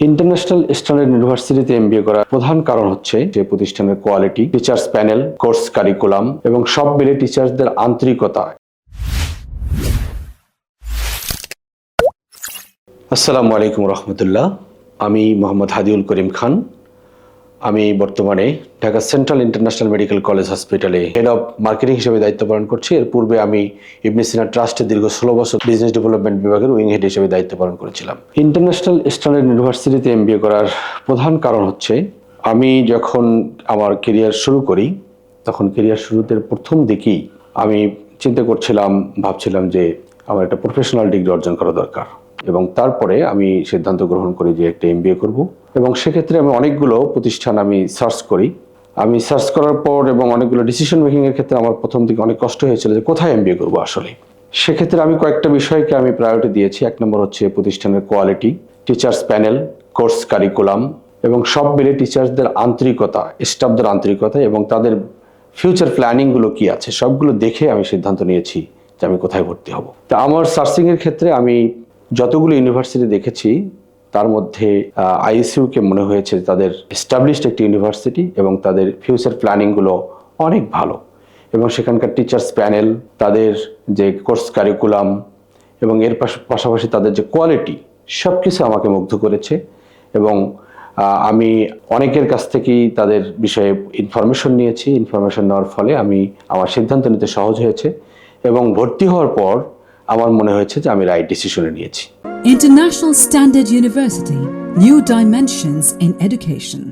International standard ইউনিভার্সিটিতে MBA করার প্রধান কারণ হচ্ছে যে প্রতিষ্ঠানের quality, teachers panel, course curriculum এবং সব মিলে টিচার্সদের আন্তরিকতা। আসসালামু আলাইকুম রহমতুল্লাহ। আমি মোহাম্মদ হাদিউল করিম খান। আমি বর্তমানে Dhaka central international medical college হসপিটালে হেড অফ মার্কেটিং হিসেবে দায়িত্ব পালন করছি। এর পূর্বে আমি ইবনে সিনা ট্রাস্টে দীর্ঘ 16 বছর বিজনেস ডেভেলপমেন্ট বিভাগের উইং হেড হিসেবে দায়িত্ব পালন করেছিলাম। ইন্টারন্যাশনাল স্ট্যান্ডার্ড ইউনিভার্সিটিতে এমবিএ করার প্রধান কারণ হচ্ছে আমি যখন আমার কেরিয়ার শুরু করি তখন কেরিয়ার শুরুতে প্রথম দিকেই আমি চিন্তা করছিলাম, ভাবছিলাম যে আমার একটা প্রফেশনাল ডিগ্রি অর্জন করা দরকার এবং তারপরে আমি সিদ্ধান্ত গ্রহণ করি যে একটা এমবিএ করব। এবং সেক্ষেত্রে আমি অনেকগুলো প্রতিষ্ঠান সার্চ করি। আমি সার্চ করার পর এবং অনেকগুলো ডিসিশন মেকিংয়ের ক্ষেত্রে আমার প্রথম দিকে অনেক কষ্ট হয়েছিল যে কোথায় এমবিএ করবো আসলে। সেক্ষেত্রে আমি কয়েকটা বিষয়কে আমি প্রায়োরিটি দিয়েছি। এক নম্বর হচ্ছে প্রতিষ্ঠানের quality, teachers panel, course curriculum এবং সব মিলে টিচার্সদের আন্তরিকতা, স্টাফদের আন্তরিকতা এবং তাদের ফিউচার প্ল্যানিংগুলো কি আছে সবগুলো দেখে আমি সিদ্ধান্ত নিয়েছি যে আমি কোথায় ভর্তি হব। তা আমার সার্চিংয়ের ক্ষেত্রে আমি যতগুলো ইউনিভার্সিটি দেখেছি তার মধ্যে আইএসইউকে মনে হয়েছে তাদের এস্টাবলিশড একটি ইউনিভার্সিটি এবং তাদের ফিউচার প্ল্যানিংগুলো অনেক ভালো এবং সেখানকার টিচার্স প্যানেল, তাদের যে কোর্স কারিকুলাম এবং এর পাশাপাশি তাদের যে কোয়ালিটি সব কিছু আমাকে মুগ্ধ করেছে। এবং আমি অনেকের কাছ থেকেই তাদের বিষয়ে ইনফরমেশন নিয়েছি। ইনফরমেশন নেওয়ার ফলে আমার সিদ্ধান্ত নিতে সহজ হয়েছে এবং ভর্তি হওয়ার পর আমার মনে হয়েছে যে আমি রাইট ডিসিশনে নিয়েছি। International Standard University, New Dimensions in Education.